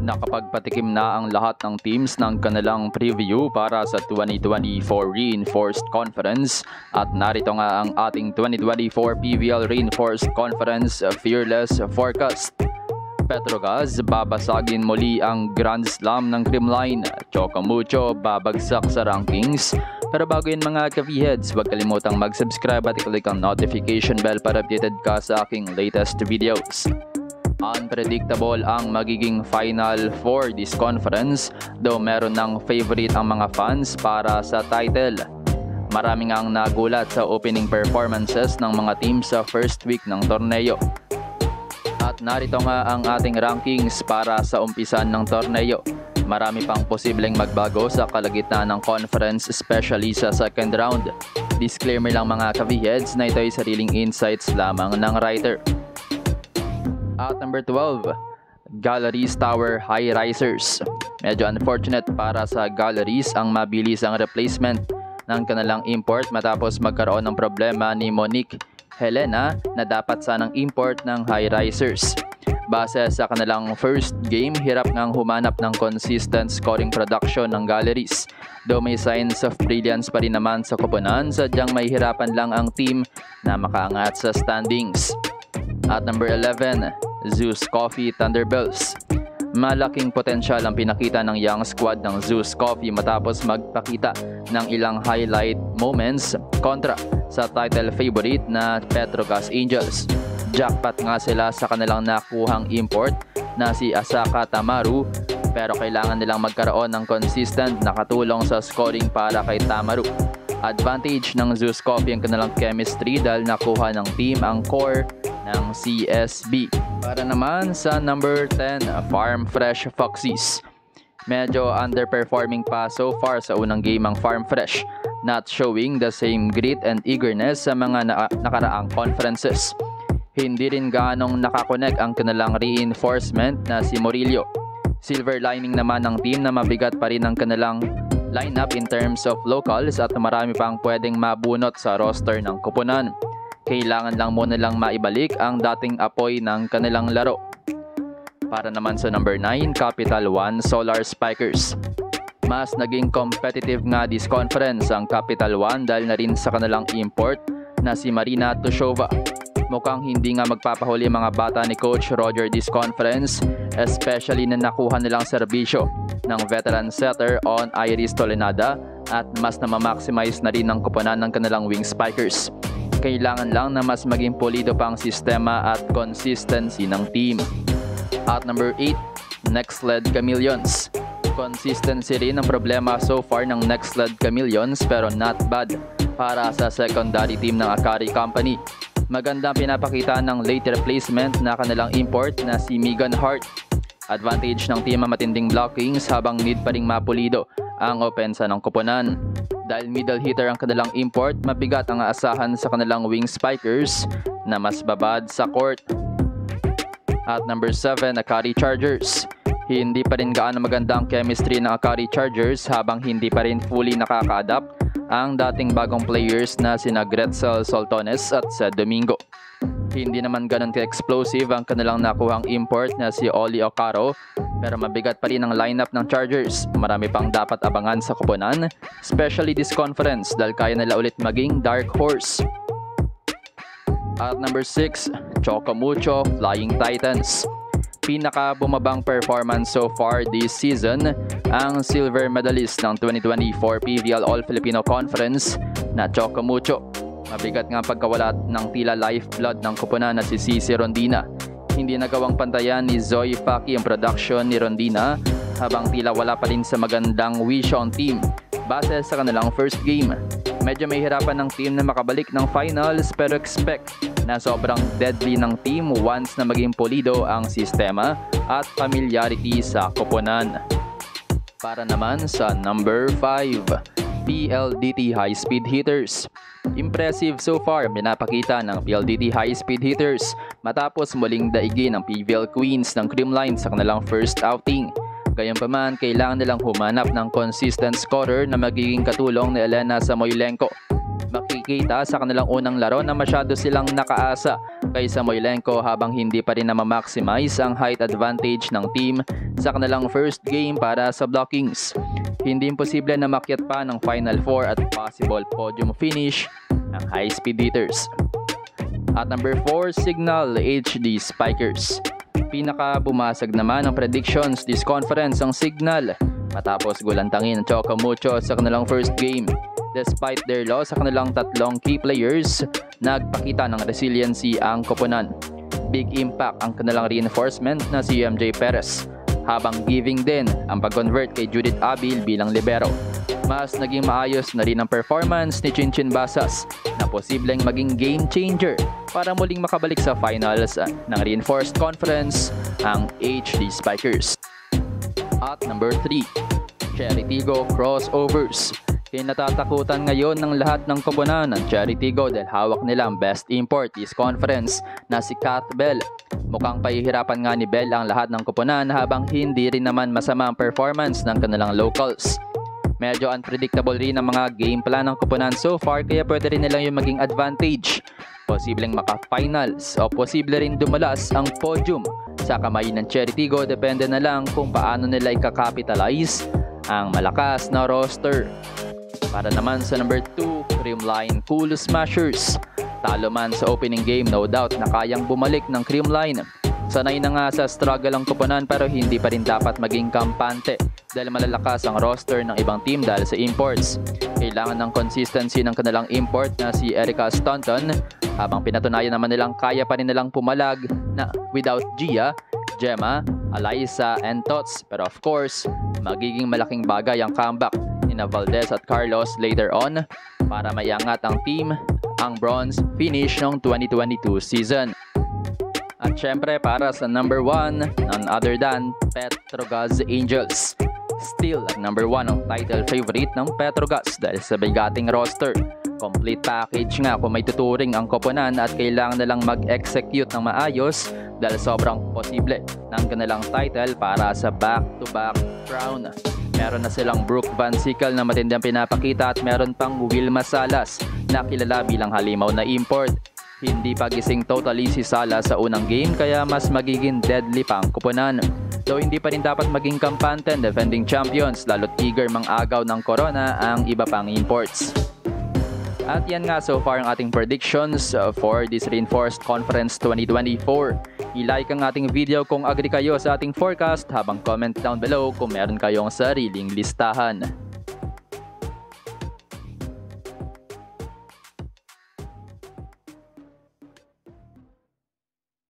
Nakapagpatikim na ang lahat ng teams ng kanilang preview para sa 2024 Reinforced Conference at narito nga ang ating 2024 PVL Reinforced Conference Fearless Forecast. Petrogas babasagin muli ang Grand Slam ng Creamline. Chocomucho babagsak sa rankings. Pero bago yun mga ka-V-Heads, huwag kalimutang mag-subscribe at i-click ang notification bell para updated ka sa aking latest videos. Unpredictable ang magiging final for this conference, though meron ng favorite ang mga fans para sa title. Maraming ang nagulat sa opening performances ng mga team sa first week ng torneo. At narito nga ang ating rankings para sa umpisan ng torneo. Marami pang posibleng magbago sa kalagitnaan ng conference, especially sa second round. Disclaimer lang mga ka-V-Heads na ito ay sariling insights lamang ng writer. At number 12, Galleries Tower High Risers. Medyo unfortunate para sa Galleries ang mabilis ang replacement ng kanilang import matapos magkaroon ng problema ni Monique Helena na dapat sanang import ng High Risers. Base sa kanilang first game, hirap ngang humanap ng consistent scoring production ng Galleries. Though may signs of brilliance pa rin naman sa koponan, sadyang may hirapan lang ang team na makaangat sa standings. At number 11, Zeus Coffee Thunderbells. Malaking potensyal ang pinakita ng young squad ng Zeus Coffee matapos magpakita ng ilang highlight moments kontra sa title favorite na Petrogas Angels. Jackpot nga sila sa kanilang nakuhang import na si Asaka Tamaru, pero kailangan nilang magkaroon ng consistent na katulong sa scoring para kay Tamaru. Advantage ng Zeus Coffee ang kanilang chemistry dahil nakuha ng team ang core ng CSB. Para naman sa number 10, Farm Fresh Foxies. Medyo underperforming pa so far sa unang game ang Farm Fresh, not showing the same grit and eagerness sa mga nakaraang conferences. Hindi rin gaanong nakakonect ang kanilang reinforcement na si Murillo. Silver lining naman ng team na mabigat pa rin ang kanilang lineup in terms of locals at marami pang pwedeng mabunot sa roster ng koponan. Kailangan lang muna lang maibalik ang dating apoy ng kanilang laro. Para naman sa number 9, Capital One Solar Spikers. Mas naging competitive nga this conference ang Capital One dahil na rin sa kanilang import na si Marina Tushova. Mukhang hindi nga magpapahuli mga bata ni Coach Roger this conference, especially na nakuha nilang serbisyo ng veteran setter on Iris Tolenada at mas na ma-maximize na rin ng koponan ng kanilang wing spikers. Kailangan lang na mas maging pulido pa ang sistema at consistency ng team. At number 8, Nextled Chameleons. Consistency rin ang problema so far ng Nextled Chameleons pero not bad para sa secondary team ng Akari Company. Magandang pinapakita ng late replacement na kanilang import na si Megan Hart. Advantage ng team ang matinding blockings habang need pa ring mapulido ang opensa ng koponan. Dahil middle hitter ang kanilang import, mabigat ang aasahan sa kanilang wing spikers na mas babad sa court. At number 7, Akari Chargers. Hindi pa rin gaano maganda ang chemistry ng Akari Chargers habang hindi pa rin fully nakaka-adapt ang dating bagong players na sina Gretzel Soltones at Sed Domingo. Hindi naman ganun ka-explosive ang kanilang nakuhang import na si Oli Ocaro, pero mabigat pa rin ang lineup ng Chargers. Marami pang dapat abangan sa koponan, especially this conference dahil kaya nila ulit maging dark horse. At number 6, Chocomucho Flying Titans. Pinaka bumabang performance so far this season ang silver medalist ng 2024 PVL All-Filipino Conference na Chocomucho. Mabigat nga pagkawala ng tila lifeblood ng koponan na si Cici Rondina. Hindi nagawang pantayan ni Zoe Faki ang production ni Rondina habang tila wala pa rin sa magandang Wishon team base sa kanilang first game. Medyo may hirapan ng team na makabalik ng finals pero expect na sobrang deadly ng team once na maging pulido ang sistema at familiarity sa koponan. Para naman sa number 5, PLDT High Speed Hitters. Impressive so far pinapakita ng PLDT High Speed Hitters matapos muling daigin ng PVL Queens ng Creamline sa kanilang first outing. Gayunpaman, kailangan nilang humanap ng consistent scorer na magiging katulong ni Elena Samoylenko. makikita sa kanilang unang laro na masyado silang nakaasa kay Samoilenko habang hindi pa rin na ma-maximize ang height advantage ng team sa kanilang first game para sa blockings. Hindi imposible na makyat pa ng Final Four at possible podium finish ng high-speed hitters. At number 4, Signal HD Spikers. Pinaka bumasag naman ang predictions this conference ang Signal matapos gulantangin ang Chocomucho sa kanilang first game. Despite their loss sa kanilang tatlong key players, nagpakita ng resiliency ang koponan. Big impact ang kanilang reinforcement na si MJ Perez, habang giving din ang pag-convert kay Judith Abil bilang libero. Mas naging maayos na rin ang performance ni Chinchin Basas na posibleng maging game changer para muling makabalik sa finals ng Reinforced Conference ang HD Spikers. At number 3, Cherry-Tigo Crossovers. Kinatatakutan ngayon ng lahat ng koponan ng Cherry-Tigo dahil hawak nila ang best import this conference na si Kat Bell. Mukhang pahihirapan nga ni Bell ang lahat ng koponan habang hindi rin naman masama ang performance ng kanilang locals. Medyo unpredictable rin ang mga game plan ng koponan so far kaya pwede rin nilang yung maging advantage. Posibleng maka-finals o posible rin dumalas ang podium sa kamay ng Cherry-Tigo, depende na lang kung paano nila i-capitalize ang malakas na roster. Para naman sa number 2, Creamline Cool Smashers. Talo man sa opening game, no doubt na kayang bumalik ng Creamline. Sanay na nga sa struggle ang koponan pero hindi pa rin dapat maging kampante dahil malalakas ang roster ng ibang team dahil sa imports. Kailangan ng consistency ng kanilang import na si Erica Staunton habang pinatunayan naman nilang kaya pa rin nilang pumalag na without Gia, Gemma, Alyssa, and Tots. Pero of course, magiging malaking bagay ang comeback ni Valdez at Carlos later on para maiangat ang team ang bronze finish ng 2022 season. At syempre para sa number 1, none other than Petrogas Angels. Still at number 1 ang title favorite ng Petrogas dahil sa bigating roster. Complete package nga kung may tuturing ang koponan at kailangan nilang mag-execute ng maayos dahil sobrang posible ng kanilang title para sa back-to-back crown. Meron na silang Brooke Van Sickle na matinding pinapakita at meron pang Wilma Salas na kilala bilang halimaw na import. Hindi pa gising totally si Salas sa unang game kaya mas magiging deadly pa ang koponan. Though hindi pa rin dapat maging kampante and defending champions lalo't eager mang-agaw ng corona ang iba pang imports. At yan nga so far ang ating predictions for this Reinforced Conference 2024. I-like ang ating video kung agree kayo sa ating forecast habang comment down below kung meron kayong sariling listahan.